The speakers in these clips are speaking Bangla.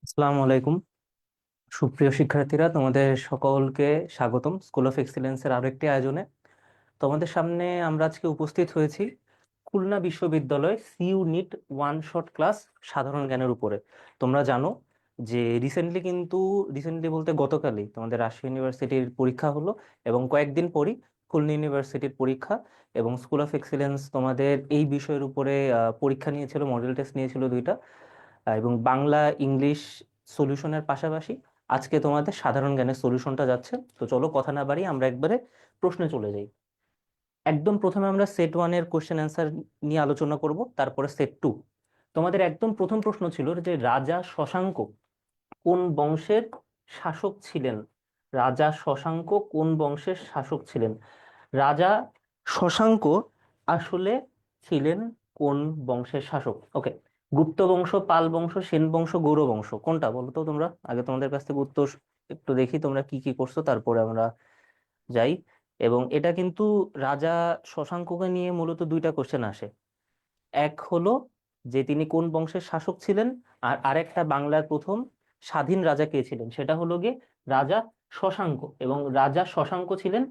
আসসালামু আলাইকুম। সুপ্রিয় শিক্ষার্থীরা, তোমাদের সকলকে স্বাগতম স্কুল অফ এক্সিলেন্সের আরো একটি আয়োজনে। তোমাদের সামনে আমরা আজকে উপস্থিত হয়েছি খুলনা বিশ্ববিদ্যালয় C unit one short class সাধারণ জ্ঞানের উপরে। তোমরা জানো যে রিসেন্টলি বলতে গতকালই তোমাদের রাজশাহী ইউনিভার্সিটির পরীক্ষা হলো এবং কয়েকদিন পরই খুলনা ইউনিভার্সিটির পরীক্ষা। এবং স্কুল অফ এক্সিলেন্স তোমাদের এই বিষয়ের উপরে পরীক্ষা নিয়েছিল, মডেল টেস্ট নিয়েছিল দুইটা। এবং বাংলা ইংলিশ সলিউশনের পাশাপাশি আজকে তোমাদের সাধারণ জ্ঞানের সলিউশনটা যাচ্ছে। তো চলো কথা না বাড়িয়ে আমরা একবারে প্রশ্নে চলে যাই। একদম প্রথমে আমরা সেট ওয়ানের কোশ্চেন অ্যান্সার নিয়ে আলোচনা করব, তারপরে সেট টু। তোমাদের একদম প্রথম প্রশ্ন ছিল যে রাজা শশাঙ্ক কোন বংশের শাসক ছিলেন। রাজা শশাঙ্ক কোন বংশের শাসক ছিলেন? রাজা শশাঙ্ক আসলে ছিলেন কোন বংশের শাসক? ওকে, গুপ্ত বংশ, পাল বংশ, সেন বংশ, গৌড় বংশ, কোনটা বলো তো তোমরা? আগে তোমাদের কাছ থেকে উত্তর একটু দেখি তোমরা কি কি করছো, তারপরে আমরা যাই। এবং এটা কিন্তু রাজা শশাঙ্ককে নিয়ে মূলত দুইটা কোশ্চেন আসে। এক হলো যে তিনি কোন বংশের শাসক ছিলেন, আর আরেকটা বাংলার প্রথম স্বাধীন রাজা কে ছিলেন, সেটা হলো গিয়ে রাজা শশাঙ্ক। এবং রাজা শশাঙ্ক ছিলেন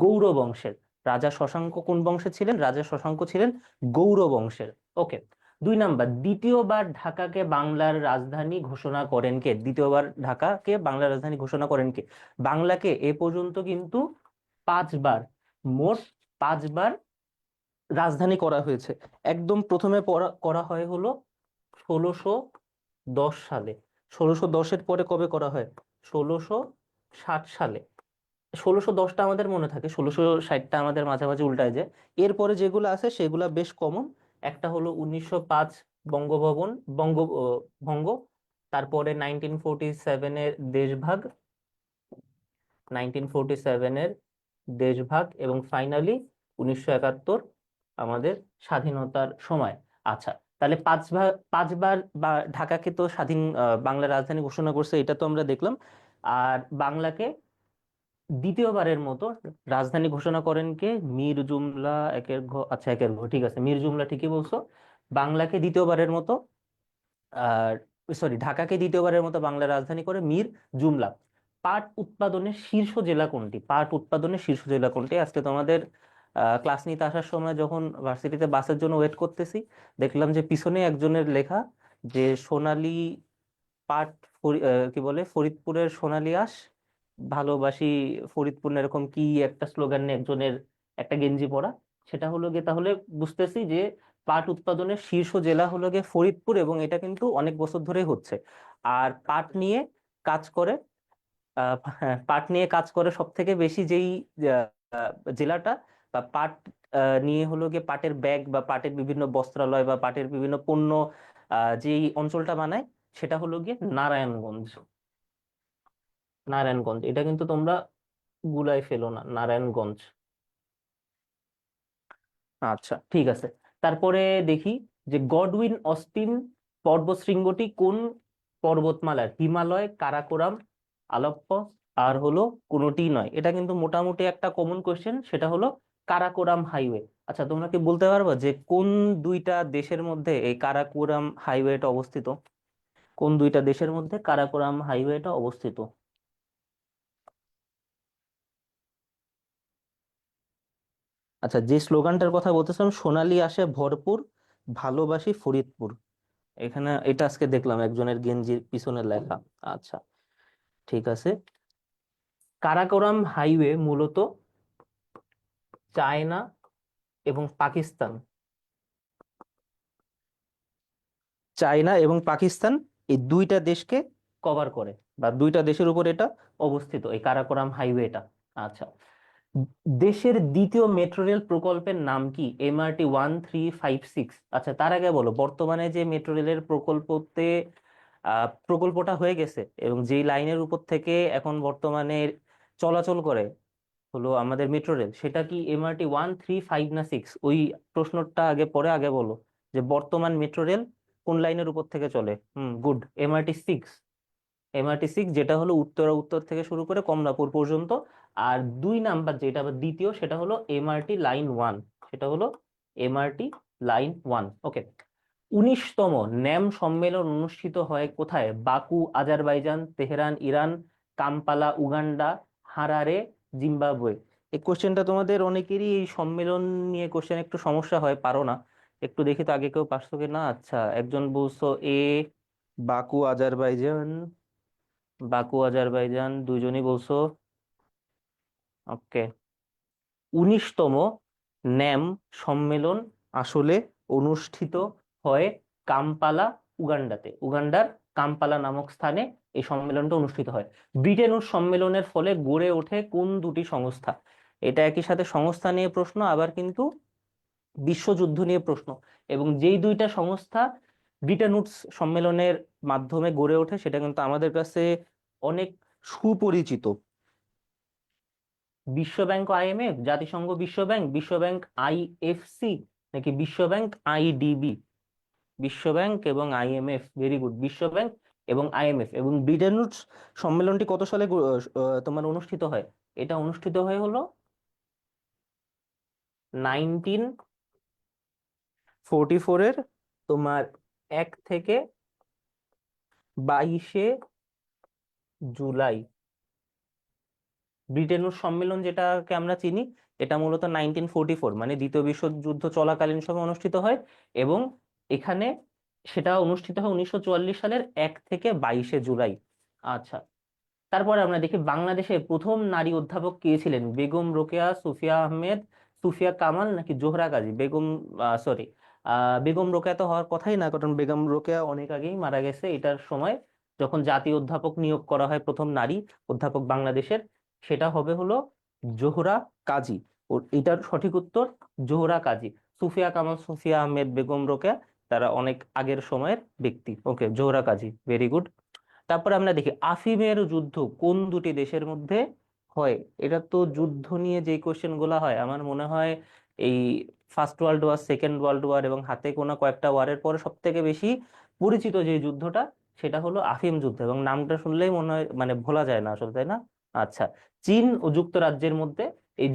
গৌড় বংশের। রাজা শশাঙ্ক কোন বংশের ছিলেন? রাজা শশাঙ্ক ছিলেন গৌড় বংশের। ওকে। দুই নাম্বার, দ্বিতীয়বার ঢাকাকে বাংলার রাজধানী ঘোষণা করেন কে? দ্বিতীয়বার ঢাকাকে বাংলার রাজধানী ঘোষণা করেন কে? বাংলাকে এ পর্যন্ত কিন্তু পাঁচবার, মোট পাঁচবার রাজধানী করা হয়েছে। একদম প্রথমে করা হয় হলো 1610 সালে। 1610-এর পরে কবে করা হয়? 1660 সালে। 1610টা আমাদের মনে থাকে, 1660টা আমাদের মাঝামাঝি উল্টায় যায়। এরপরে যেগুলো আছে সেগুলা বেশ কমন। একটা হলো 1905 বঙ্গভবন ভঙ্গ, তারপরে 1947-এর দেশভাগ, 1947-এর দেশভাগ, এবং ফাইনালি 1971 আমাদের স্বাধীনতার সময়। আচ্ছা, তাহলে পাঁচবার বা ঢাকাকে তো স্বাধীন বাংলার রাজধানী ঘোষণা করছে, এটা তো আমরা দেখলাম। আর বাংলাকে দ্বিতীয়বারের মতো রাজধানী ঘোষণা করেন কে? মীর জুমলা একের ঘ আচ্ছা, একের ঘ ঠিক আছে, মীর জুমলা ঠিকই বলছো। বাংলাকে দ্বিতীয়বারের মতো আর ঢাকাকে দ্বিতীয়বারের মতো বাংলার রাজধানী করে মীর জুমলা। পাট উৎপাদনের শীর্ষ জেলা কোনটি? পাট উৎপাদনের শীর্ষ জেলা কোনটি? আজকে তোমাদের ক্লাস নিতে আসার সময় যখন ভার্সিটিতে বাসের জন্য ওয়েট করতেছি, দেখলাম যে পিছনে একজনের লেখা যে সোনালী পাট কি বলে, ফরিদপুরের সোনালী আঁশ ভালোবাসি ফরিদপুর না, এরকম কি একটা স্লোগান নিয়ে একজনের একটা গেঞ্জি পরা। সেটা হলো গিয়ে, তাহলে বুঝতেছি যে পাট উৎপাদনের শীর্ষ জেলা হলো গিয়ে ফরিদপুর, এবং এটা কিন্তু অনেক বছর ধরে হচ্ছে। আর পাট নিয়ে কাজ করে হ্যাঁ, পাট নিয়ে কাজ করে সব থেকে বেশি যেই জেলাটা, বা পাট নিয়ে হলো গিয়ে পাটের ব্যাগ বা পাটের বিভিন্ন বস্ত্রালয় বা পাটের বিভিন্ন পণ্য যেই অঞ্চলটা বানায়, সেটা হলো গিয়ে নারায়ণগঞ্জ। নারায়ণগঞ্জ, এটা কিন্তু তোমরা গুলাই ফেলো না, নারায়ণগঞ্জ। আচ্ছা, ঠিক আছে। তারপরে দেখি যে গডউইন অস্টিন পর্বতশৃঙ্গটি কোন পর্বতমালার? হিমালয়, কারাকোরাম, আলাপ্পস, আর হলো কোনোটি নয়। এটা কিন্তু মোটামুটি একটা কমন কোশ্চেন, সেটা হলো কারাকোরাম হাইওয়ে। আচ্ছা, তোমরা কি বলতে পারবে যে কোন দুইটা দেশের মধ্যে এই কারাকোরাম হাইওয়েটা অবস্থিত? কোন দুইটা দেশের মধ্যে কারাকোরাম হাইওয়েটা অবস্থিত? আচ্ছা, যে স্লোগানটার কথা বলতেছিলাম, সোনালী আসে ভরপুর, ভালোবাসি ফরিদপুর, এখানে এটা আজকে দেখলাম একজনের গেঞ্জির পিছনে লেখা। আচ্ছা, ঠিক আছে। কারাকোরাম হাইওয়ে মূলত চায়না এবং পাকিস্তান, চায়না এবং পাকিস্তান এই দুইটা দেশকে কভার করে, বা দুইটা দেশের উপর এটা অবস্থিত, এই কারাকোরাম হাইওয়েটা। আচ্ছা, দেশের দ্বিতীয় মেট্রো রেল প্রকল্পের নাম কি? MRT 1356। আচ্ছা, তার আগে বলো, বর্তমানে যে মেট্রো রেলের প্রকল্পটা হয়ে গেছে এবং যেই লাইনের উপর থেকে এখন বর্তমানে চলাচল করে হলো আমাদের মেট্রো রেল, সেটা কি MRT 1356 না 6? ওই প্রশ্নটা আগে পরে, আগে বলো যে বর্তমান মেট্রো রেল কোন লাইনের উপর থেকে চলে। Good, MRT 6। MRT 6, যেটা হলো উত্তরা উত্তর থেকে শুরু করে কমলাপুর পর্যন্ত। আর দুই নাম্বার যেটা আবার দ্বিতীয়, সেটা হলো MRT লাইন 1। সেটা হলো MRT লাইন 1। ওকে। 19তম ন্যাম সম্মেলন অনুষ্ঠিত হয় কোথায়? Baku Azerbaijan, Tehran Iran, Kampala Uganda, Harare Zimbabwe. এই কোশ্চেনটা তোমাদের অনেকেরই এই সম্মেলন নিয়ে কোশ্চেন একটু সমস্যা হয়, পারো না। একটু দেখি তো আগে কেউ পারছো কি না। আচ্ছা, একজন বলছো এ বাকু আজারবাইজান, বাকু আজারবাইজান দুইজনই বলছো। ওকে। 19তম ন্যাম সম্মেলন আসলে অনুষ্ঠিত হয় কাম্পালা উগান্ডাতে। উগান্ডার কাম্পালা নামক স্থানে এই সম্মেলনটা অনুষ্ঠিত হয়। ব্রিটেন উড সম্মেলনের ফলে গড়ে ওঠে কোন দুটি সংস্থা? এটা একই সাথে সংস্থা নিয়ে প্রশ্ন, আবার কিন্তু বিশ্বযুদ্ধ নিয়ে প্রশ্ন। এবং যেই দুইটা সংস্থা ব্রিটেন উডস সম্মেলনের মাধ্যমে গড়ে ওঠে সেটা কিন্তু আমাদের কাছে অনেক সুপরিচিত। বিশ্ব ব্যাংক আইএমএফ, জাতিসংঘ বিশ্ব ব্যাংক, বিশ্ব ব্যাংক আইএফসি, নাকি বিশ্ব ব্যাংক আইডিবি? বিশ্ব ব্যাংক এবং আইএমএফ, ভেরি গুড, বিশ্ব ব্যাংক এবং আইএমএফ। এবং ব্রিটেন উডস সম্মেলনটি কত সালে তোমার অনুষ্ঠিত হয়? এটা অনুষ্ঠিত হয় হলো 1944-এর তোমার 1 থেকে 22 জুলাই। ব্রিটেন উড সম্মেলন যেটাকে আমরা চিনি, এটা মূলত 1944 মানে দ্বিতীয় বিশ্বযুদ্ধ চলাকালীন সময় অনুষ্ঠিত হয়। এবং এখানে সেটা অনুষ্ঠিত হয় 1944 সালের 1 থেকে 22 জুলাই। আচ্ছা, তারপরে আমরা দেখি বাংলাদেশের প্রথম নারী অধ্যাপক কে ছিলেন? বেগম রোকেয়া, সুফিয়া আহমেদ, সুফিয়া কামাল, নাকি জোহরা কাজী? বেগম রোকেয়া তো হওয়ার কথাই না, কারণ বেগম রোকেয়া অনেক আগেই মারা গেছে। এটার সময় যখন জাতীয় অধ্যাপক নিয়োগ করা হয় প্রথম নারী অধ্যাপক বাংলাদেশের, সেটা হবে হলো জোহরা কাজী। ও এটার সঠিক উত্তর জোহরা কাজী। সুফিয়া কামাল, সুফিয়া আহমেদ, বেগম রোকেয়া তারা অনেক আগের সময়ের ব্যক্তি। ওকে, জোহরা কাজী, ভেরি গুড। তারপরে আমরা দেখি আফিমের যুদ্ধ কোন দুটি দেশের মধ্যে হয়? এটা তো যুদ্ধ নিয়ে যে কোশ্চেন গুলা হয়, আমার মনে হয় এই first world war, second world war এবং হাতে গোনা কয়েকটা ওয়ারের পরে সব থেকে বেশি পরিচিত যে যুদ্ধটা, সেটা হলো আফিম যুদ্ধ। এবং নামটা শুনলেই মনে হয় মানে ভোলা যায় না আসলে, তাই না? আচ্ছা, চীন ও যুক্তরাজ্যের মধ্যে এই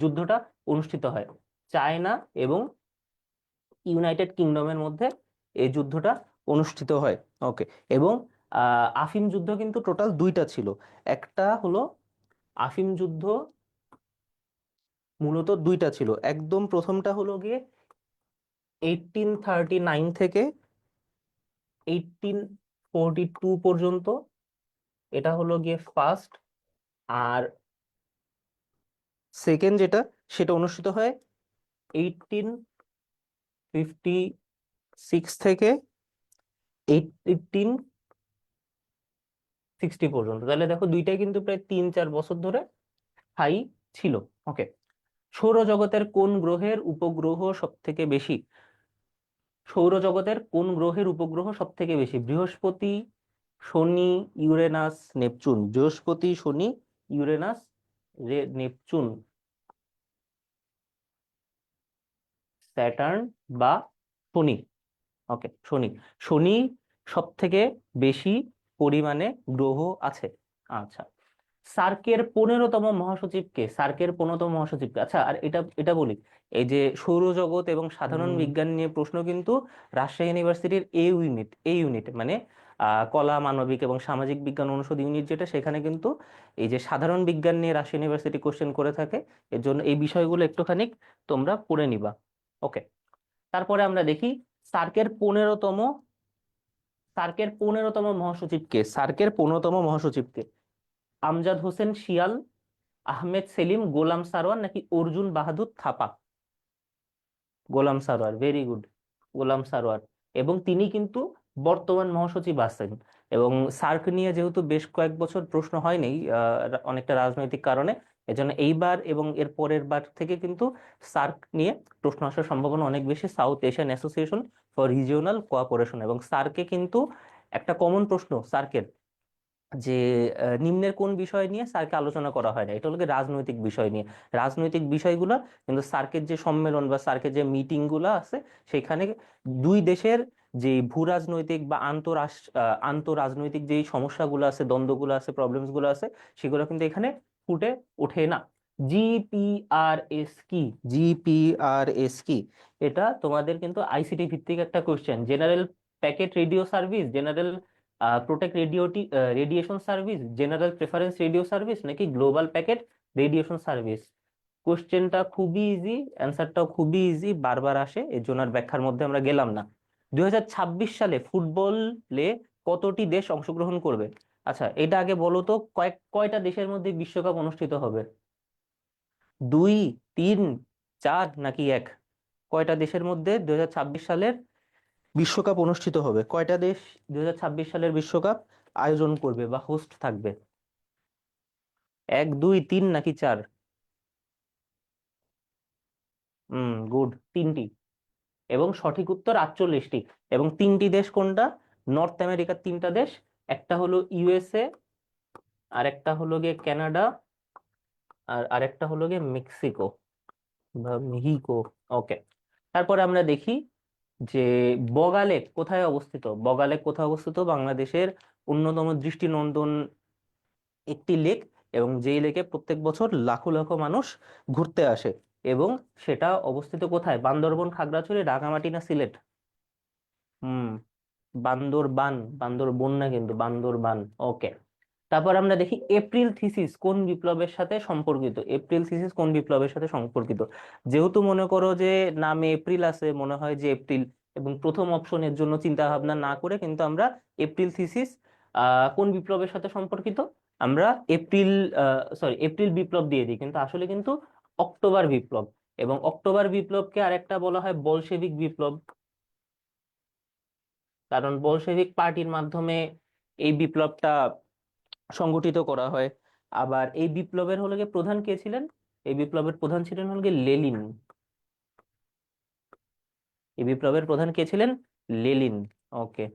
যুদ্ধটা অনুষ্ঠিত হয়। চায়না এবং ইউনাইটেড কিংডমের মধ্যে এই যুদ্ধটা অনুষ্ঠিত হয়। ওকে। এবং আফিম যুদ্ধ কিন্তু টোটাল দুইটা ছিল। একটা হলো আফিম যুদ্ধ মূলত দুইটা ছিল। একদম প্রথমটা হলো গিয়ে 1839 থেকে 1842 পর্যন্ত, এটা হলো গিয়ে ফার্স্ট। আর সেকেন্ড যেটা, সেটা অনুষ্ঠিত হয় 1856 থেকে 1860 পর্যন্ত। তাহলে দেখো দুইটাই কিন্তু প্রায় 3-4 বছর ধরে স্থায়ী ছিল। ওকে। সৌরজগতের কোন গ্রহের উপগ্রহ সব থেকে বেশি? সৌরজগতের কোন গ্রহের উপগ্রহ সব থেকে বেশি? বৃহস্পতি, শনি, ইউরেনাস, নেপচুন? বৃহস্পতি, শনি, ইউরেনাস, নেপচুন, স্যাটার্ন বা শনি? ওকে, শনি। শনি সব থেকে বেশি পরিমাণে গ্রহ আছে। আচ্ছা, সার্কের 15তম মহাসচিব কে? সার্কের 15তম মহাসচিব কে? আচ্ছা, আর এটা এটা বলি, এই যে সৌরজগৎ এবং সাধারণ বিজ্ঞান নিয়ে প্রশ্ন কিন্তু রাজশাহী ইউনিভার্সিটির এই ইউনিট মানে কলা, মানবিক এবং সামাজিক বিজ্ঞান অনুষদ ইউনিট যেটা, সেখানে কিন্তু এই যে সাধারণ বিজ্ঞান নিয়ে রাজশাহী ইউনিভার্সিটি কোশ্চেন করে থাকে। এর জন্য এই বিষয়গুলো একটুখানি তোমরা পড়ে নিবা। ওকে। তারপরে আমরা দেখি সার্কের পনেরোতম সার্কের পনেরোতম মহাসচিব কে? সার্কের 15তম মহাসচিব কে? আমজাদ হোসেন শিয়াল, আহমেদ সেলিম, গোলাম সারোয়ার, নাকি অর্জুন বাহাদুর থাপা? গোলাম সারোয়ার, ভেরি গুড, গোলাম সারোয়ার। এবং তিনি কিন্তু বর্তমান মহাসচিব আছেন। এবং সার্ক নিয়ে যেহেতু বেশ কয়েক বছর প্রশ্ন হয়নি অনেকটা রাজনৈতিক কারণে, এজন্য এইবার এবং এর পরের বার থেকে কিন্তু সার্ক নিয়ে প্রশ্ন আসার সম্ভাবনা অনেক বেশি। South Asian association for regional cooperation. এবং সার্কে কিন্তু একটা কমন প্রশ্ন সার্কের, যে নিম্নের কোন বিষয় নিয়ে স্যারকে আলোচনা করা হয় না? এটা হলো গিয়ে রাজনৈতিক বিষয় নিয়ে। রাজনৈতিক বিষয়গুলো কিন্তু স্যারকের যে সম্মেলন বা স্যারকের যে মিটিং গুলো আছে, সেখানে দুই দেশের যে ভূ রাজনৈতিক বা আন্তঃরাজনৈতিক যে সমস্যাগুলো আছে, দ্বন্দ্বগুলো আছে, প্রবলেমস গুলো আছে, সেগুলো কিন্তু এখানে ফুটে ওঠে না। জিপিআরএস কি? জিপিআরএস কি? এটা তোমাদের কিন্তু আইসিটি ভিত্তিক একটা question. General packet radio service, general protect radiation service, general preference radio service, নাকি গ্লোবাল প্যাকেট রেডিয়েশন সার্ভিস? কোশ্চেনটা খুবই ইজি, অ্যান্সারটাও খুবই ইজি, বারবার আসে, এর জন্য আর ব্যাখ্যার মধ্যে আমরা গেলাম না। 2026 সালে ফুটবলে কতটি দেশ অংশগ্রহণ করবে? আচ্ছা, এটা আগে বলো তো, কয়টা দেশের মধ্যে বিশ্বকাপ অনুষ্ঠিত হবে? দুই, তিন, চার, নাকি এক? কয়টা দেশের মধ্যে 2026 সালের বিশ্বকাপ অনুষ্ঠিত হবে? কয়টা দেশ 2026 সালের বিশ্বকাপ আয়োজন করবে বা হোস্ট থাকবে? এক, দুই, তিন, নাকি চার? গুড, তিনটি। এবং সঠিক উত্তর 48টি। এবং তিনটি দেশ কোনটা? নর্থ আমেরিকার তিনটা দেশ। একটা হলো ইউএসএ, আর একটা হলো গিয়ে কানাডা, আর আরেকটা হলো গিয়ে মেক্সিকো বা মেহিকো। ওকে। তারপরে আমরা দেখি যে বগালেক কোথায় অবস্থিত। বগালেক কোথায় অবস্থিত? বাংলাদেশের অন্যতম দৃষ্টিনন্দন একটি লেক, এবং যেই লেকে প্রত্যেক বছর লাখো লাখো মানুষ ঘুরতে আসে। এবং সেটা অবস্থিত কোথায়? বান্দরবন, খাগড়াছড়ি, রাঙামাটি, না সিলেট? হুম, বান্দরবান, বান্দরবন না কিন্তু, বান্দরবান। ওকে। তারপর আমরা দেখি এপ্রিল থিসিস কোন বিপ্লবের সাথে সম্পর্কিত? এপ্রিল থিসিস কোন বিপ্লবের সাথে সম্পর্কিত? যেহেতু মনে করো যে নামে এপ্রিল আছে, মনে হয় যে এপ্রিল, এবং প্রথম অপশনের জন্য চিন্তা ভাবনা না করে কিন্তু আমরা এপ্রিল থিসিস কোন বিপ্লবের সাথে সম্পর্কিত, আমরা এপ্রিল এপ্রিল বিপ্লব দিয়ে দিই, কিন্তু আসলে কিন্তু অক্টোবর বিপ্লব। এবং অক্টোবর বিপ্লবকে আরেকটা বলা হয় বলশেভিক বিপ্লব, কারণ বলশেভিক পার্টির মাধ্যমে এই বিপ্লবটা সংগঠিত করা হয়। আবার এই বিপ্লবের হলো গিয়ে প্রধান কে ছিলেন? এই বিপ্লবের প্রধান ছিলেন হলো গিয়ে লেলিন। এই বিপ্লবের প্রধান কে ছিলেন? লেলিন। ওকে,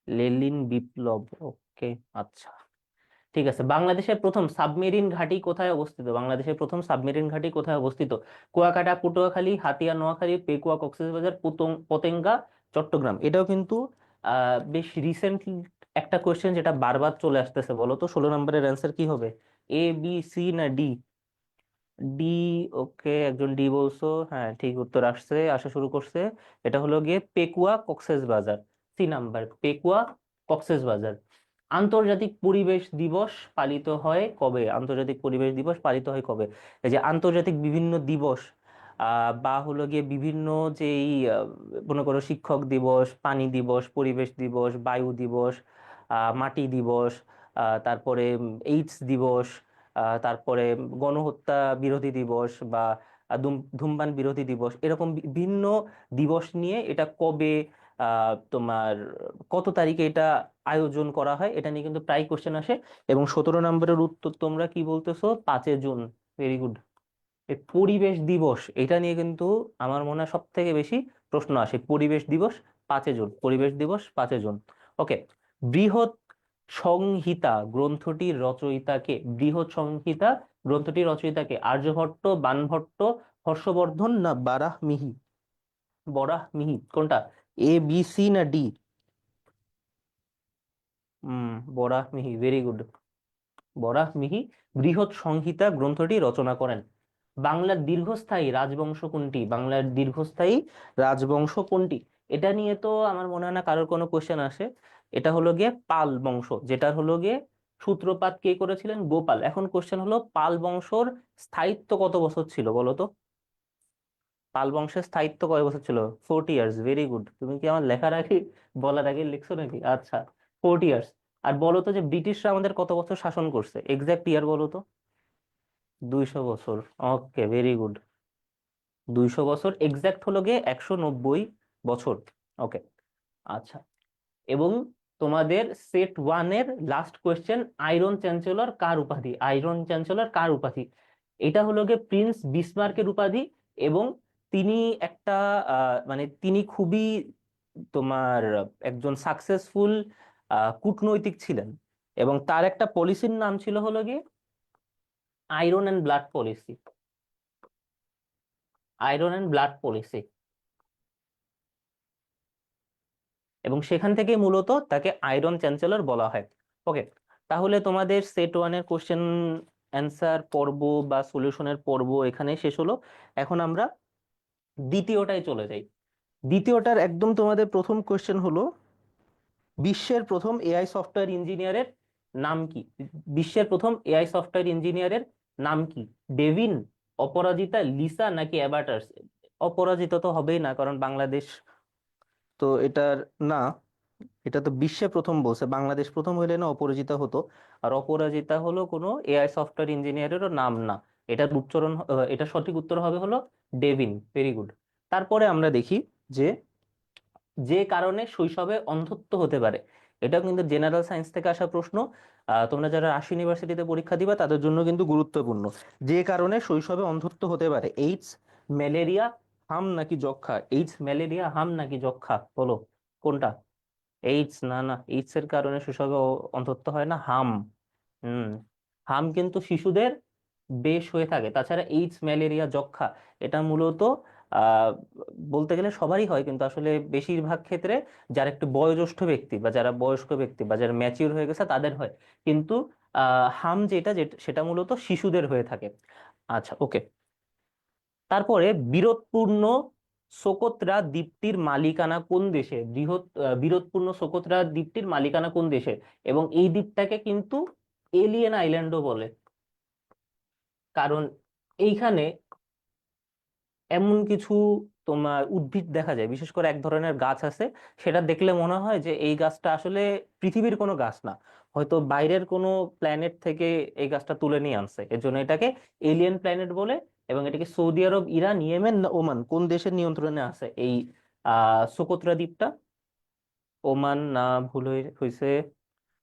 লেলিন বিপ্লব। ওকে, আচ্ছা, ঠিক আছে। বাংলাদেশের প্রথম সাবমেরিন ঘাঁটি কোথায় অবস্থিত? বাংলাদেশের প্রথম সাবমেরিন ঘাঁটি কোথায় অবস্থিত? কুয়াকাটা, পটুয়াখালী, হাতিয়া, নোয়াখালী, পেকুয়া, কক্সবাজার, পতেঙ্গা, চট্টগ্রাম। এটাও কিন্তু বেশ রিসেন্ট একটা কোয়েশ্চেন, যেটা বারবার চলে আসতেছে। বলো তো 16 নম্বরের অ্যান্সার কি হবে? এ, বি, সি, না ডি? ডি। ওকে, একজন ডি বলছো, হ্যাঁ ঠিক উত্তর আসছে, আসা শুরু করছে। এটা হলো গিয়ে পেকুয়া কক্সবাজার। সি নাম্বার, পেকুয়া কক্সবাজার। আন্তর্জাতিক পরিবেশ দিবস পালিত হয় কবে? আন্তর্জাতিক পরিবেশ দিবস পালিত হয় কবে? এই যে আন্তর্জাতিক বিভিন্ন দিবস, বা হলো গিয়ে বিভিন্ন যেই মনে করো শিক্ষক দিবস, পানি দিবস, পরিবেশ দিবস, বায়ু দিবস, মাটি দিবস, তারপরে এইডস দিবস, তারপরে গণহত্যা বিরোধী দিবস, বা ধূমপান বিরোধী দিবস, এরকম বিভিন্ন দিবস নিয়ে এটা কবে, তোমার কত তারিখে এটা আয়োজন করা হয়, এটা নিয়ে কিন্তু প্রায় কোশ্চেন আসে। এবং 17 নম্বরের উত্তর তোমরা কি বলতেছো? 5 জুন। Very good. এই পরিবেশ দিবস এটা নিয়ে কিন্তু আমার মনে হয় সব থেকে বেশি প্রশ্ন আসে। পরিবেশ দিবস 5 জুন, পরিবেশ দিবস 5 জুন। ওকে। বৃহৎ সংহিতা গ্রন্থটির রচয়িতাকে? বৃহৎ সংহিতা গ্রন্থটির রচয়িতাকে? আর্যভট্ট, বাণভট্ট, হর্ষবর্ধন, না বারাহমিহি? বরাহমিহি কোনটা? এ, বি, সি, না ডি? হুম, বরাহমিহি, ভেরি গুড। বরাহমিহি বৃহৎ সংহিতা গ্রন্থটি রচনা করেন। বাংলার দীর্ঘস্থায়ী রাজবংশ কোনটি? বাংলার দীর্ঘস্থায়ী রাজবংশ কোনটি? এটা নিয়ে তো আমার মনে হয় না কারোর কোনো কোশ্চেন আসে। এটা হলো গিয়ে পাল বংশ, যেটা হলো গিয়ে সূত্রপাত কে করেছিলেন? গোপাল। এখন কোশ্চেন হলো, পাল বংশর স্থায়িত্ব কত বছর ছিল বলো তো? পাল বংশের স্থায়িত্ব কয় বছর ছিল? 40 ইয়ার্স। Very good. তুমি কি আমার লেখার আগে, বলার আগে লিখছো নাকি? আচ্ছা, 40 ইয়ার্স। আর বলো তো যে ব্রিটিশরা আমাদের কত বছর শাসন করছে? এক্সাক্ট ইয়ার বলো তো। 200 বছর। ওকে, ভেরি গুড। 200 বছর এক্সাক্ট হলো গিয়ে 190 বছর। ওকে, আচ্ছা। এবং তোমাদের সেট 1-এর লাস্ট কোয়েশ্চেন, আয়রন চ্যান্সেলর কার উপাধি? আয়রন চ্যান্সেলর কার উপাধি? এটা হলো গিয়ে প্রিন্স বিসমার্কের উপাধি। এবং তিনি একটা মানে তিনি খুবই তোমার একজন সাকসেসফুল কূটনৈতিক ছিলেন। এবং তার একটা পলিসির নাম ছিল হলো গিয়ে iron and blood policy. Iron and blood policy. এবং সেখান থেকে মূলত তাকে আয়রন চ্যান্সেলর বলা হয়। ওকে, তাহলে তোমাদের সেট 1-এর কোশ্চেন অ্যান্সার পর্ব বা সলিউশনের পর্ব এখানে শেষ হলো। এখন আমরা দ্বিতীয়টায় চলে যাই। দ্বিতীয়টার একদম তোমাদের প্রথম কোশ্চেন হলো, বিশ্বের প্রথম এআই সফটওয়্যার ইঞ্জিনিয়ারের নাম কি? বিশ্বের প্রথম এআই সফটওয়্যার ইঞ্জিনিয়ারের নাম কি? ডেভিন, অপরাজিতা, লিসা নাকি অ্যাবাটার্স? অপরাজিতা তো হবেই না, কারণ বাংলাদেশ তো এটার না। এটা তো বিশ্বে প্রথম বলছে, বাংলাদেশ প্রথম হইলে না অপরাজিতা হতো। আর অপরাজিতা হলো কোনো এআই সফটওয়্যার ইঞ্জিনিয়ারেরও নাম না। এটার উচ্চারণ এটা সঠিক উত্তর হবে হলো ডেভিন। Very good. তারপরে আমরা দেখি যে যে কারণে শৈশবে অন্ধত্ব হতে পারে। এটা কিন্তু জেনারেল সায়েন্স থেকে আসা প্রশ্ন। তোমরা যারা রাজশাহী ইউনিভার্সিটিতে পরীক্ষা দিবা তাদের জন্য কিন্তু গুরুত্বপূর্ণ। যে কারণে শৈশবে অন্ধত্ব হতে পারে, এইডস, ম্যালেরিয়া, হাম নাকি যক্ষা? এইডস, ম্যালেরিয়া, হাম নাকি যক্ষা, বলো কোনটা? এইডস না, না, এইডস এর কারণে শৈশবে অন্ধত্ব হয় না, হাম। হুম। হাম কিন্তু শিশুদের বেশ হয়ে থাকে। তাছাড়া এইডস, ম্যালেরিয়া, যক্ষা এটা মূলত আহ বলতে গেলে সবারই হয়, কিন্তু আসলে বেশিরভাগ ক্ষেত্রে যারা একটু বয়োজ্যেষ্ঠ ব্যক্তি বা যারা বয়স্ক ব্যক্তি বা যারা ম্যাচিউর হয়ে গেছে তাদের হয়। কিন্তু হাম সেটা মূলত শিশুদের হয়ে থাকে। আচ্ছা, ওকে। তারপরে বীরত্বপূর্ণ সোকোত্রা দ্বীপটির মালিকানা কোন দেশে? বীরত্বপূর্ণ সোকোত্রা দ্বীপটির মালিকানা কোন দেশে? এবং এই দ্বীপটাকে কিন্তু এলিয়েন আইল্যান্ডও বলে, কারণ এইখানে এমন কিছু তোমার উদ্ভিদ দেখা যায়, বিশেষ করে এক ধরনের গাছ আছে, সেটা দেখলে মনে হয় যে এই গাছটা আসলে পৃথিবীর কোনো গাছ না, হয়তো বাইরের কোনো প্ল্যানেট থেকে এই গাছটা তুলে নিয়ে আনছে, এর জন্য এটাকে এলিয়েন প্ল্যানেট বলে। এবং এটাকে সৌদি আরব, ইরান, ইয়েমেন না ওমান, কোন দেশের নিয়ন্ত্রণে আছে এই সোকোত্রা দ্বীপটা? ওমান না, ভুল হয়েছে।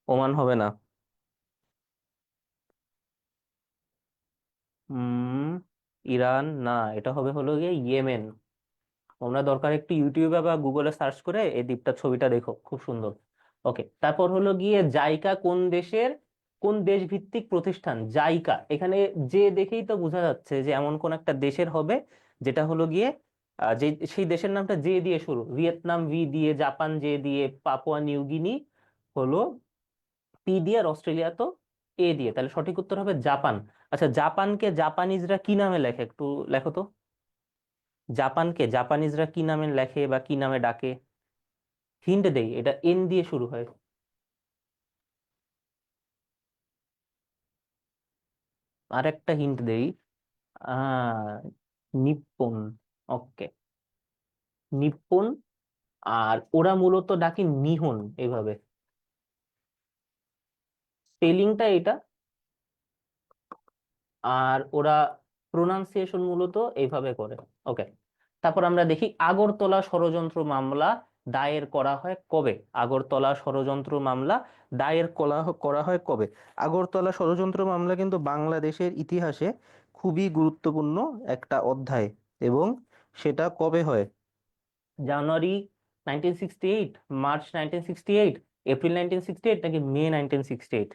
ওমান হবে না। উম ইরান না, এটা হবে হলো গিয়ে ইয়েমেন। তোমরা দরকার একটু ইউটিউবে বা গুগলে সার্চ করে এই দ্বীপটার ছবিটা দেখো, খুব সুন্দর। ওকে, তারপর হলো গিয়ে জাইকা কোন দেশ ভিত্তিক প্রতিষ্ঠান? জাইকা এখানে যে দেখেই তো বোঝা যাচ্ছে যে এমন কোন একটা দেশের হবে যেটা হলো গিয়ে যে সেই দেশের নামটা জে দিয়ে শুরু। ভিয়েতনাম ভি দিয়ে, জাপান জে দিয়ে, পাপুয়া নিউ গিনি হলো পি দিয়ে, আর অস্ট্রেলিয়া তো এ দিয়ে, তাহলে সঠিক উত্তর হবে জাপান। আচ্ছা, জাপানকে জাপানিজরা কি নামে লেখে একটু লেখো তো। জাপানকে জাপানিজরা কি নামে লেখে বা কি নামে ডাকে? হিন্ট দেই, এটা এন দিয়ে শুরু হয়। আর একটা হিন্ট দেই। আহ নিপ্পন। ওকে, নিপ্পন। আর ওরা মূলত ডাকে নিহন এভাবে, স্পেলিংটা এটা। আর ওরা প্রোনাউন্সিয়েশন মূলত এইভাবে করে। ওকে। তারপর আমরা দেখি আগরতলা ষড়যন্ত্র মামলা দায়ের করা হয় কবে? আগরতলা ষড়যন্ত্র মামলা দায়ের করা হয় কবে? আগরতলা ষড়যন্ত্র মামলা কিন্তু বাংলাদেশের ইতিহাসে খুবই গুরুত্বপূর্ণ একটা অধ্যায়। এবং সেটা কবে হয়? জানুয়ারি 1968, মার্চ 1968, এপ্রিল 1968 নাকি মে 1968?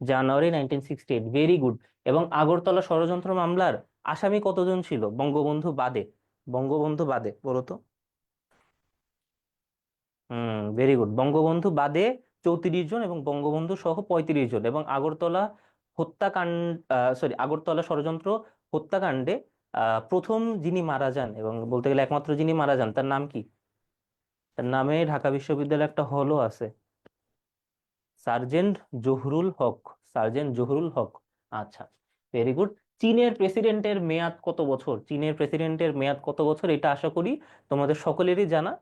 জানুয়ারি 1968। Very good. এবং আগরতলা ষড়যন্ত্র মামলার আসামি কতজন ছিল বঙ্গবন্ধু বাদে? বঙ্গবন্ধু বাদে বলো তো। Very good. বঙ্গবন্ধু বাদে 34 জন এবং বঙ্গবন্ধু সহ 35 জন। এবং আগরতলা হত্যাকাণ্ড, আগরতলা ষড়যন্ত্র হত্যাকাণ্ডে প্রথম যিনি মারা যান এবং বলতে গেলে একমাত্র যিনি মারা যান তার নাম কি? তার নামে ঢাকা বিশ্ববিদ্যালয়ে একটা হলও আছে, সার্জেন্ট জহুরুল হক। সার্জেন্ট জহুরুল হক। আচ্ছা, ভেরি গুড। চীনের প্রেসিডেন্টের মেয়াদ কত বছর? চীনের প্রেসিডেন্টের মেয়াদ কত বছর, এটা আশা করি তোমাদের সকলেরই জানা।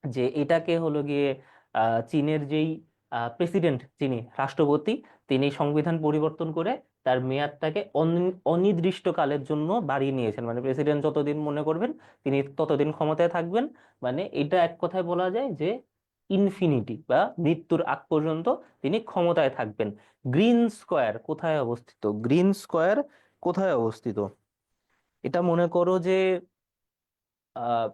যে এটাকে হলো গিয়ে চীনের যেই প্রেসিডেন্ট, যিনি রাষ্ট্রপতি, তিনি সংবিধান পরিবর্তন করে তার মেয়াদটাকে অনির্দিষ্টকালের জন্য বাড়িয়ে নিয়েছেন। মানে প্রেসিডেন্ট যতদিন মনে করবেন তিনি ততদিন ক্ষমতায় থাকবেন। মানে এটা এক কথায় বলা যায় যে ইনফিনিটি বা মৃত্যুর আগ পর্যন্ত তিনি ক্ষমতায় থাকবেন। গ্রিন স্কোয়ার কোথায় অবস্থিত? গ্রিন স্কোয়ার কোথায় অবস্থিত? এটা মনে করো যে আহ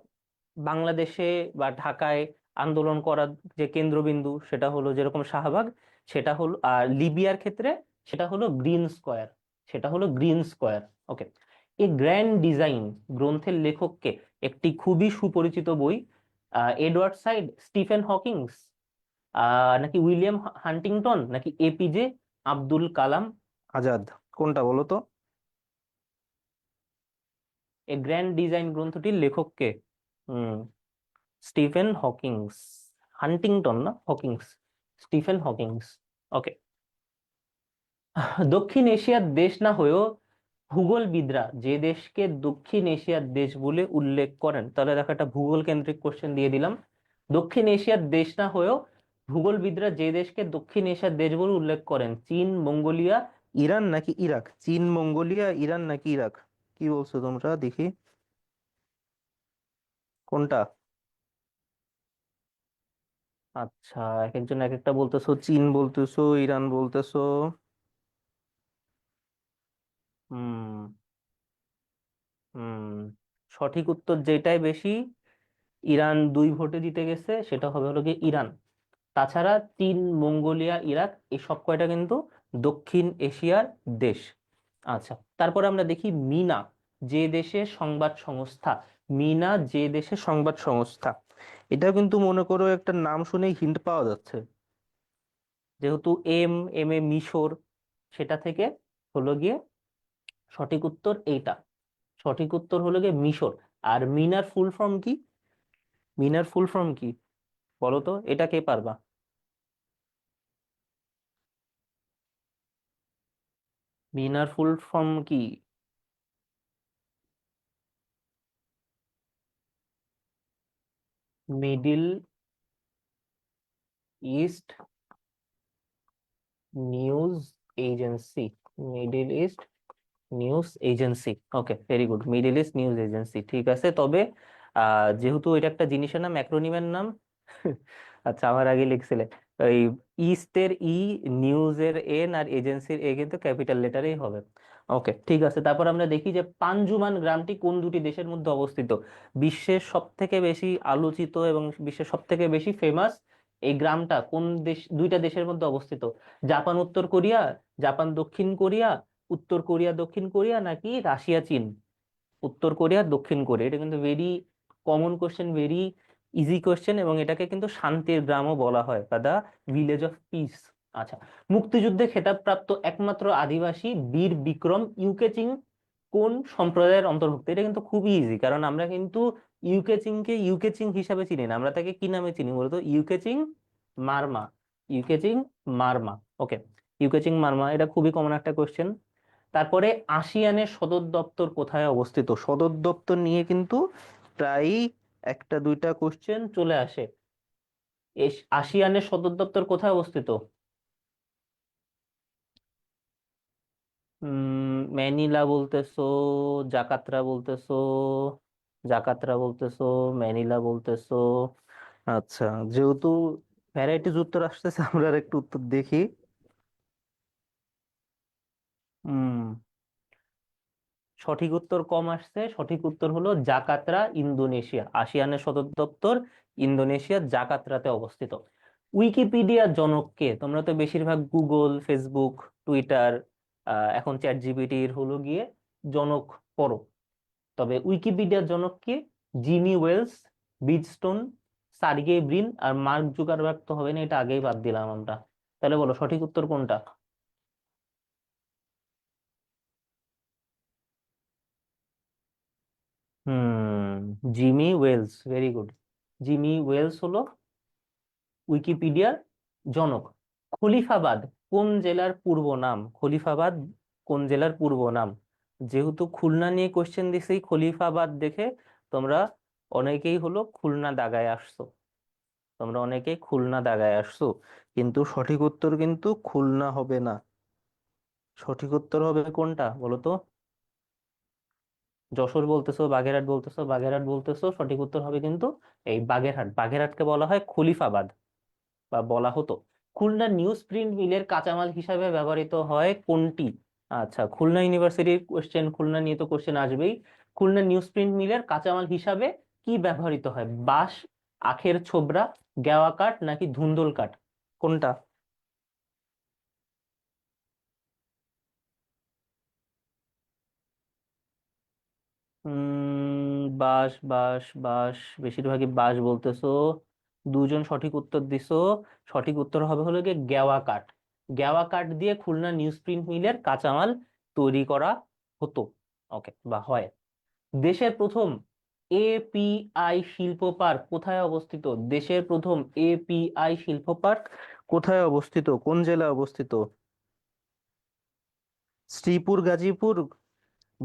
বাংলাদেশে বা ঢাকায় আন্দোলন করার যে কেন্দ্রবিন্দু সেটা হলো যেরকম শাহবাগ, সেটা হলো, আর লিবিয়ার ক্ষেত্রে সেটা হলো গ্রিন স্কোয়ার। সেটা হলো গ্রিন স্কোয়ার। ওকে। এই গ্র্যান্ড ডিজাইন গ্রন্থের লেখককে? একটি খুবই সুপরিচিত বই। এডওয়ার্ড সাইড, স্টিফেন হকিংস, নাকি উইলিয়াম হান্টিংটন, নাকি এপিজে আব্দুল কালাম আজাদ? কোনটা বলো তো? এ গ্র্যান্ড ডিজাইন গ্রন্থটির লেখক কে? Hmm, Stephen Hawkings. হান্টিংটন না, হকিংস। Stephen Hawkings. ওকে। দক্ষিণ এশিয়ার দেশ না হয়েও ভূগোলবিদরা যে দেশকে দক্ষিণ এশিয়ার দেশ বলে উল্লেখ করেন, তাহলে দেখো একটা ভূগোল কেন্দ্রিক কোশ্চেন দিয়ে দিলাম। দক্ষিণ এশিয়ার দেশ না হয়েও ভূগোলবিদরা যে দেশকে দক্ষিণ এশিয়ার দেশ বলে উল্লেখ করেন, চীন, মঙ্গোলিয়া, ইরান নাকি ইরাক? চীন, মঙ্গোলিয়া, ইরান নাকি ইরাক? কি বলছো তোমরা দেখি, কোনটা? আচ্ছা, এক একজন এক একটা বলতেছো, চীন বলতেছো, ইরান বলতেছো। হুম। হুম, সঠিক উত্তর যেটাই বেশি, ইরান 2 ভোটে জিতে গেছে, সেটা হবে হলো গিয়ে ইরান। তাছাড়া চীন, মঙ্গোলিয়া, ইরাক এই সব কয়টা কিন্তু দক্ষিণ এশিয়ার দেশ। আচ্ছা, তারপর আমরা দেখি মিনা যে দেশের সংবাদ সংস্থা। মিনা যে দেশের সংবাদ সংস্থা, এটা কিন্তু মনে করো একটা নাম শুনেই হিন্ট পাওয়া যাচ্ছে। যেহেতু এম, এম এ মিশর, সেটা থেকে হলো গিয়ে সঠিক উত্তর এইটা। সঠিক উত্তর হলো গিয়ে মিশর। আর মিনার ফুল ফর্ম কি? মিনার ফুল ফর্ম কি বলো তো, এটা কে পারবা? মিনার ফুল ফর্ম কি? Middle east news agency. Middle east news agency. Okay, very good, middle east news agency, ঠিক আছে। তবে যেহেতু এটা একটা জিনিসের নাম, অ্যাক্রোনিমের নাম। আচ্ছা, আমার আগে লিখছিলে ওই ইস্টের ই, নিউজের এন, আর এজেন্সির এ কিন্তু ক্যাপিটাল লেটারেই হবে। ওকে, ঠিক আছে। তারপর আমরা দেখি যে পাঞ্জুমান গ্রামটি কোন দুটি দেশের মধ্যে অবস্থিত। বিশ্বের সব থেকে বেশি আলোচিত এবং বিশ্বের সব থেকে বেশি ফেমাস এই গ্রামটা কোন দেশ, দুইটা দেশের মধ্যে অবস্থিত? জাপান, উত্তর কোরিয়া, জাপান, দক্ষিণ কোরিয়া, উত্তর কোরিয়া, দক্ষিণ কোরিয়া, নাকি রাশিয়া, চীন? উত্তর কোরিয়া, দক্ষিণ কোরিয়া, এটা কিন্তু very common question, very easy question, এবং এটাকে কিন্তু শান্তির গ্রামও বলা হয়, বা দা ভিলেজ অফ পিস। আচ্ছা, মুক্তিযুদ্ধে খেতাবপ্রাপ্ত একমাত্র আদিবাসী বীর বিক্রম ইউকে চিং কোন সম্প্রদায়ের অন্তর্ভুক্ত? এটা কিন্তু খুবই ইজি, কারণ আমরা কিন্তু ইউকে চিং হিসাবে চিনি না, আমরা তাকে কি নামে চিনি বলতো? ইউকে চিং মারমা। ইউকে চিং মারমা। ওকে, ইউকে চিং মারমা, এটা খুবই কমন একটা কোশ্চেন। তারপরে আসিয়ানের সদর দপ্তর কোথায় অবস্থিত? সদর দপ্তর নিয়ে কিন্তু প্রায় একটা দুইটা কোশ্চেন চলে আসে। আসিয়ানের সদর দপ্তর কোথায় অবস্থিত? ম্যানিলা বলতেছো, জাকার্তা বলতেছো, জাকার্তা বলতেছো, ম্যানিলা বলতেছো। আচ্ছা, যেহেতু ভ্যারাইটিজ উত্তর আসতেছে, আমরা আর একটু উত্তর দেখি। হুম, সঠিক উত্তর কম আসছে। সঠিক উত্তর হলো জাকার্তা, ইন্দোনেশিয়া। আসিয়ানের সদর দপ্তর ইন্দোনেশিয়ার জাকার্তাতে অবস্থিত। উইকিপিডিয়ার জনক কে? তোমরা তো বেশিরভাগ গুগল, ফেসবুক, টুইটার, এখন চ্যাট জিপিটির হলো গিয়ে জনক পড়ো। তবে উইকিপিডিয়ার জনক কে? জিমি ওয়েলস, বিজস্টোন, সার্গেই ব্রিন, আর মার্ক জুকারবার্গ তো হবে না, এটা আগেই বাদ দিলাম আমরা। তাহলে বলো সঠিক উত্তর কোনটা? Hmm, Jimmy Wales, very good. Jimmy Wales হলো উইকিপিডিয়ার জনক। খলিফাবাদ কোন জেলার পূর্ব নাম? খলিফাবাদ কোন জেলার পূর্ব নাম? যেহেতু খুলনা নিয়ে কোশ্চেন দিছি, খলিফাবাদ দেখে তোমরা অনেকেই হলো খুলনা দাগায় আসছো। তোমরা অনেকেই খুলনা দাগায় আসছো, কিন্তু সঠিক উত্তর কিন্তু খুলনা হবে না। সঠিক উত্তর হবে কোনটা বলো তো? যশোর বলতেছো, বাগেরহাট বলতেছো, বাগেরহাট বলতেছো, সঠিক উত্তর হবে কিন্তু এই বাগেরহাট। বাগেরহাটকে বলা হয় খলিফাবাদ, বা বলা হতো। খুলনা নিউজ প্রিন্ট মিলের কাঁচামাল হিসাবে ব্যবহৃত হয় কোনটি? আচ্ছা, খুলনা ইউনিভার্সিটির কোশ্চেন, খুলনা নিয়ে তো কোশ্চেন আসবেই। খুলনা নিউজ প্রিন্ট মিলের কাঁচামাল হিসাবে কি ব্যবহৃত হয়? বাঁশ, আখের ছোবড়া, গেওয়া কাঠ, নাকি ধুন্দুল কাঠ? কোনটা? বাঁশ, বাঁশ, বাঁশ, বেশিরভাগই বাঁশ বলতেছো। দুজন সঠিক উত্তর দিছো। সঠিক উত্তর হবে হলো গিয়ে গেওয়া কাঠ। গেওয়া কাঠ দিয়ে খুলনা নিউজ প্রিন্ট মিলের কাঁচামাল তৈরি করা হতো, ওকে, বা হয়। দেশের প্রথম এপিআই শিল্প পার্ক কোথায় অবস্থিত? দেশের প্রথম এপিআই শিল্প পার্ক কোথায় অবস্থিত, কোন জেলায় অবস্থিত? শ্রীপুর গাজীপুর,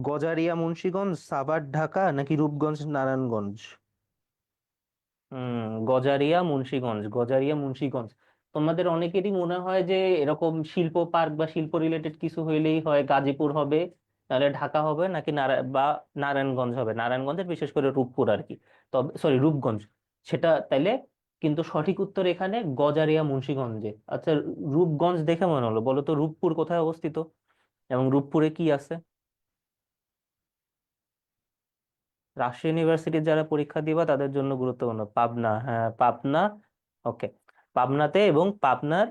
গজারিয়া মুন্সিগঞ্জ, সাভার ঢাকা, নাকি রূপগঞ্জ নারায়ণগঞ্জ? গজারিয়া মুন্সিগঞ্জ, গজারিয়া মুন্সিগঞ্জ। তোমাদের অনেকেরই মনে হয় যে এরকম শিল্প পার্ক বা শিল্প রিলেটেড কিছু হইলেই হয় গাজীপুর হবে, নাহলে ঢাকা হবে, নাকি বা নারায়ণগঞ্জ হবে, নারায়ণগঞ্জের বিশেষ করে রূপপুর আর কি, তবে সরি রূপগঞ্জ, সেটা তাইলে। কিন্তু সঠিক উত্তর এখানে গজারিয়া মুন্সিগঞ্জে। আচ্ছা, রূপগঞ্জ দেখে মনে হলো, বলো তো রূপপুর কোথায় অবস্থিত এবং রূপপুরে কি আছে? রাজশাহী ইউনিভার্সিটির যারা পরীক্ষা দিবা তাদের জন্য গুরুত্বপূর্ণ, পাবনা, হ্যাঁ পাবনা। ওকে, পাবনাতে এবং পাবনার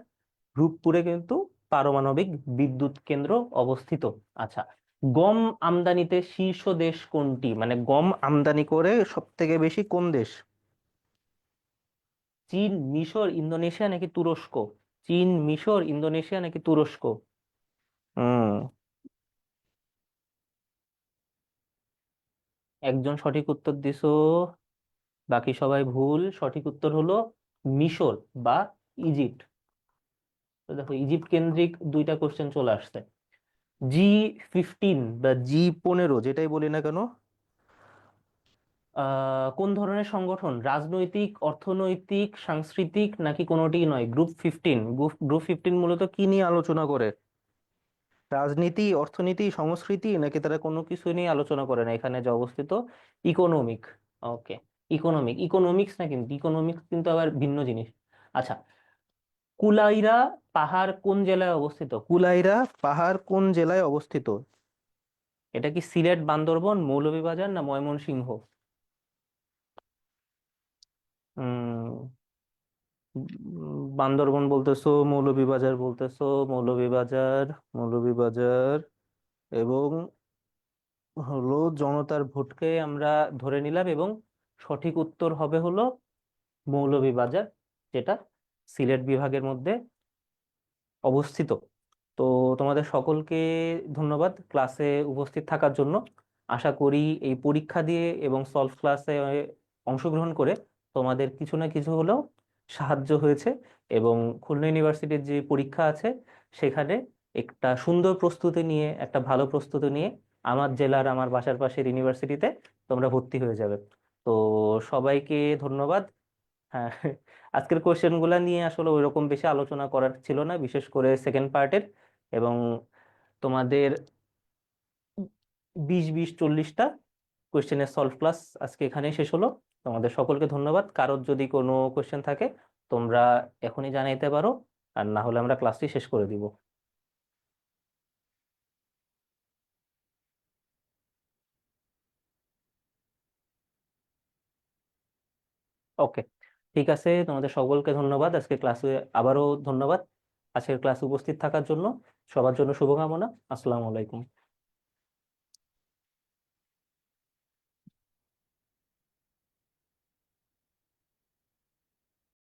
রূপপুরে কিন্তু পারমাণবিক বিদ্যুৎ কেন্দ্র অবস্থিত। আচ্ছা, গম আমদানিতে শীর্ষ দেশ কোনটি, মানে গম আমদানি করে সব থেকে বেশি কোন দেশ? চীন, মিশর, ইন্দোনেশিয়া, নাকি তুরস্ক? চীন, মিশর, ইন্দোনেশিয়া, নাকি তুরস্ক? হুম, একজন সঠিক উত্তর দিছো, বাকি সবাই ভুল। সঠিক উত্তর হলো মিশর বা ইজিপ্ট। তো দেখো, ইজিপ্ট কেন্দ্রিক দুইটা কোশ্চেন চলে আসছে। G15 বা G15 যেটাই বলি না কেন, কোন ধরনের সংগঠন? রাজনৈতিক, অর্থনৈতিক, সাংস্কৃতিক, নাকি কোনোটিই নয়? গ্রুপ 15, গ্রুপ 15 মূলত কি নিয়ে আলোচনা করে? রাজনীতি, অর্থনীতি, সংস্কৃতি, নাকি তারা কোনো কিছু নিয়ে আলোচনা করে না? এখানে যে অবস্থিত ইকোনমিক। ওকে, ইকোনমিক্স না, কিন্তু ইকোনমিক্স কিন্তু আবার ভিন্ন জিনিস। আচ্ছা, কুলাইরা পাহাড় কোন জেলায় অবস্থিত? কুলাইরা পাহাড় কোন জেলায় অবস্থিত? এটা কি সিলেট, বান্দরবন, মৌলভীবাজার, না ময়মনসিংহ? উম বান্দরবন বলতেছো, মৌলভীবাজার বলতেছো, মৌলভীবাজার, মৌলভীবাজার এবং হলো জনতার ভোটকে আমরা ধরে নিলাম, এবং সঠিক উত্তর হবে হলো মৌলভীবাজার, যেটা সিলেট বিভাগের মধ্যে অবস্থিত। তো তোমাদের সকলকে ধন্যবাদ ক্লাসে উপস্থিত থাকার জন্য। আশা করি এই পরীক্ষা দিয়ে এবং সলভ ক্লাসে অংশগ্রহণ করে তোমাদের কিছু না কিছু হলেও সাহায্য হয়েছে, এবং খুলনা ইউনিভার্সিটির যে পরীক্ষা আছে সেখানে একটা সুন্দর প্রস্তুতি নিয়ে, একটা ভালো প্রস্তুতি নিয়ে আমার জেলার, আমার বাসার পাশের ইউনিভার্সিটিতে তোমরা ভর্তি হয়ে যাবে। তো সবাইকে ধন্যবাদ। হ্যাঁ, আজকের কোশ্চেন গুলা নিয়ে আসলে ওইরকম বেশি আলোচনা করার ছিল না, বিশেষ করে সেকেন্ড পার্টের। এবং তোমাদের 20-20-40টা কোশ্চেনের সলভ ক্লাস আজকে এখানেই শেষ হলো। তোমাদের সকলকে ধন্যবাদ। কারোর যদি কোনো কোশ্চেন থাকে তোমরা এখনই জানাইতে পারো, আর না হলে আমরা ক্লাসটি শেষ করে দিব। ওকে, ঠিক আছে, তোমাদের সকলকে ধন্যবাদ আজকে ক্লাসে, আবারও ধন্যবাদ আজকের ক্লাসে উপস্থিত থাকার জন্য। সবার জন্য শুভকামনা। আসসালামু আলাইকুম।